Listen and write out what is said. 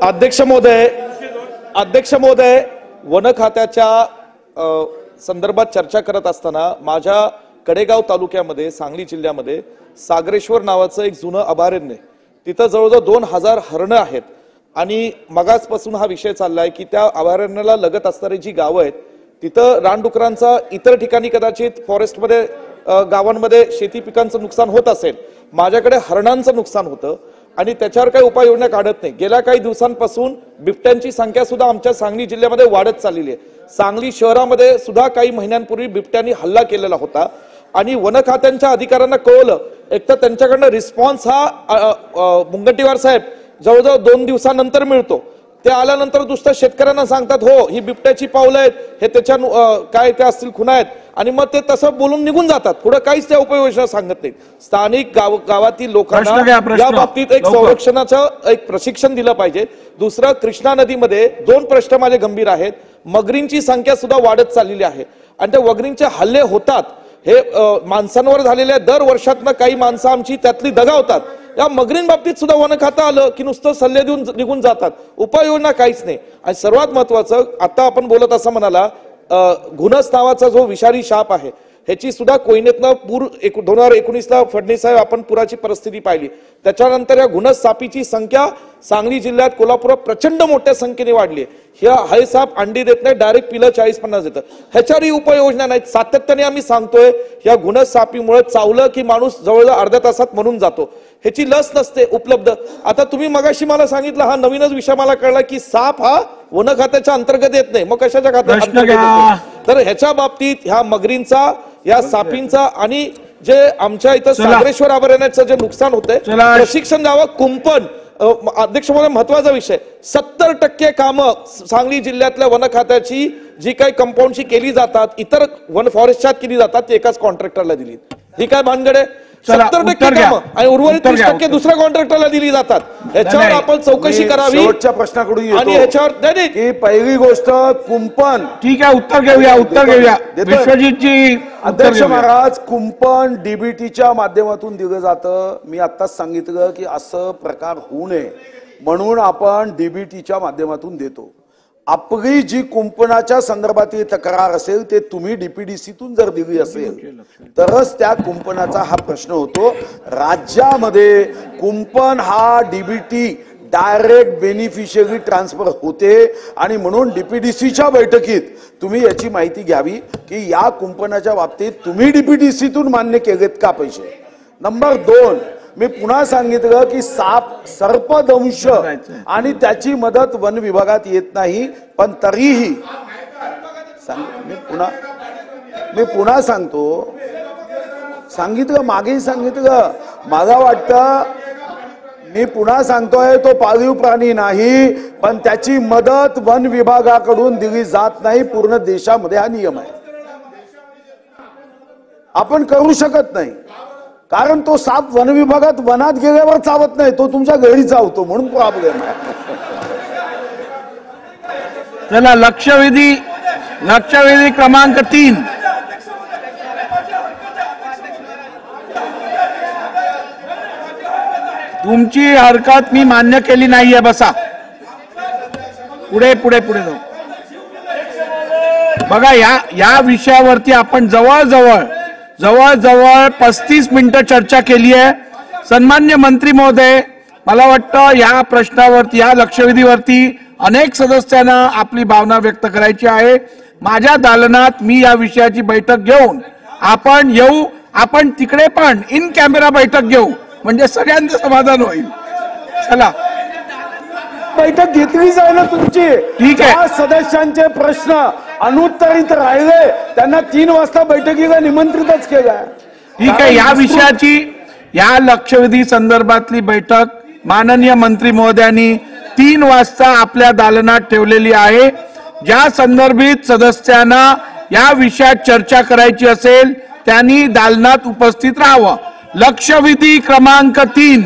अध्यक्ष महोदय वन खात्याच्या संदर्भात चर्चा करत असताना माझ्या कडेगाव तालुक्यामध्ये सांगली जिल्ह्यामध्ये सागरेश्वर नावाचं एक जुनं अभयारण्य तिथं जवळजवळ 2000 हरणं आहेत आणि मगासपासून हा विषय चाललाय की त्या अभयारण्याला लगत असणारी जी गावं आहेत तिथं रानडुकरांचा इतर ठिकाणी कदाचित फॉरेस्टमध्ये गावांमध्ये शेती पिकांचं नुकसान होत असेल, माझ्याकडे हरणांचं नुकसान होतं आणि त्याच्यावर काही उपाययोजना काढत नाही। गेल्या काही दिवसांपासून बिबट्यांची संख्या सुद्धा आमच्या सांगली जिल्ह्यामध्ये वाढत चाललेली आहे। सांगली शहरामध्ये सुद्धा काही महिन्यांपूर्वी बिबट्यांनी हल्ला केलेला होता आणि वन खात्यांच्या अधिकाऱ्यांना कळवलं, एक तर त्यांच्याकडनं रिस्पॉन्स हा मुनगंटीवार साहेब जवळजवळ 2 दिवसानंतर मिळतो, ते आल्यानंतर दुसऱ्या शेतकऱ्यांना सांगतात हो ही बिबट्याची पावलं आहेत, हे त्याच्या काय ते असतील खुणा आहेत आणि मग ते तसं बोलून निघून जातात, पुढे काहीच त्या उपाययोजना सांगत नाहीत। स्थानिक गावातील लोकांना या बाबतीत एक संरक्षणाचं एक प्रशिक्षण दिलं पाहिजे। दुसरं, कृष्णा नदीमध्ये 2 प्रश्न माझे गंभीर आहेत। मगरींची संख्या सुद्धा वाढत चाललेली आहे आणि त्या मगरींचे हल्ले होतात, हे माणसांवर झालेल्या दर वर्षातनं काही माणसं आमची त्यातली दगावतात। या मगरींबाबतीत सुद्धा वन खातं आलं की नुसतं सल्ले देऊन निघून जातात, उपाययोजना काहीच नाही। आणि सर्वात महत्वाचं, आता आपण बोलत असं म्हणाला घुनस नावाचा जो विषारी साप आहे ह्याची सुद्धा कोयनेतनं पूर 2019ला फडणवीस साहेब आपण पुराची परिस्थिती पाहिली, त्याच्यानंतर या घुनस सापीची संख्या सांगली जिल्ह्यात कोल्हापुरात प्रचंड मोठ्या संख्येने वाढली आहे। हे साप अंडी देत नाही, डायरेक्ट पिलं 40-50 देतं, ह्याच्यावरही उपाययोजना नाहीत। सातत्याने आम्ही सांगतोय या घुनस सापीमुळे चावलं की माणूस जवळजवळ अर्ध्या तासात मरून जातो, ह्याची लस नसते उपलब्ध। आता तुम्ही मगाशी मला सांगितलं, हा नवीनच विषय मला कळला की साप हा वन खात्याच्या अंतर्गत येत नाही, मग कशाच्या खात्यात अंतर्गत येतो? तर ह्याच्या बाबतीत ह्या मगरींचा, या सापींचा आणि जे आमच्या इथं सागरेश्वर अभयारण्याचं जे नुकसान होतंय प्रशिक्षण द्यावं। कुंपण अध्यक्ष महोदय महत्वाचा विषय, 70% कामं सांगली जिल्ह्यातल्या वन खात्याची जी काही कंपाऊंडची केली जातात, इतर वन फॉरेस्टच्या केली जातात, ती एकाच कॉन्ट्रॅक्टरला दिली। ही काय भानगड आहे? 70% कामं आणि उर्वरित 30% दुसऱ्या कॉन्ट्रॅक्टरला दिली जातात। ह्याच्यावर आपण चौकशी करावी। शेवटच्या प्रश्नाकडून आणि ह्याच्यावर नाही की पहिली गोष्ट कुंपण, ठीक आहे, उत्तर घेऊया विश्वजितजी। अध्यक्ष महाराज, कुंपण डीबीटीच्या माध्यमातून दिलं जातं। मी आत्ताच सांगितलं की असं प्रकार होऊ नये म्हणून आपण डीबीटीच्या माध्यमातून देतो। आपली जी कुंपणाच्या संदर्भातील तक्रार असेल ते तुम्ही डीपीडीसीतून जर दिली असेल तरच त्या कुंपणाचा हा प्रश्न होतो। राज्यामध्ये कुंपण हा डीबीटी डायरेक्ट बेनिफिशियरी ट्रान्सफर होते आणि म्हणून डीपीडीसीच्या बैठकीत तुम्ही याची माहिती घ्यावी की या कुंपणाच्या बाबतीत तुम्ही डीपीडीसीतून मान्य केलेत का पैसे। नंबर 2, मी पुन्हा सांगितलं की सर्पदंश आणि त्याची मदत वन विभागात येत नाही, पण तरीही मी पुन्हा सांगतो, सांगितलं मागेही सांगितलं, मला वाटतं मी पुन्हा सांगतोय तो पाळीव प्राणी नाही, पण त्याची मदत वन विभागाकडून दिली जात नाही। पूर्ण देशामध्ये हा नियम आहे, आपण करू शकत नाही, कारण तो साप वन विभागात वनात गेल्यावर चावत नाही, तो तुमच्या घरी चावतो, म्हणून प्रॉब्लेम आहे। चला, लक्षवेधी क्रमांक 3। तुमची हरकत मी मान्य केली नाहीये, बसा। पुढे जाऊ। बघा, या विषयावरती आपण जवळजवळ 35 मिनिटं चर्चा केली आहे। सन्मान्य मंत्री महोदय, मला वाटतं या प्रश्नावरती, या लक्षवेधीवरती अनेक सदस्यांना आपली भावना व्यक्त करायची आहे। माझ्या दालनात मी या विषयाची बैठक घेऊन आपण तिकडे पण इन कॅमेरा बैठक घेऊ, म्हणजे सगळ्यांचं समाधान होईल। चला, बैठक घेतली जाईल ना तुमची। ठीक आहे, सदस्यांचे प्रश्न अनुत्तरित राहिले त्यांना 3 वाजता बैठकीला निमंत्रितच केलं। ठीक आहे, या विषयाची, या लक्षवेधी संदर्भातली बैठक माननीय मंत्री महोदयांनी 3 वाजता आपल्या दालनात ठेवलेली आहे। ज्या संदर्भित सदस्यांना या विषयात चर्चा करायची असेल त्यांनी दालनात उपस्थित राहावं। लक्षवेधी क्रमांक 3।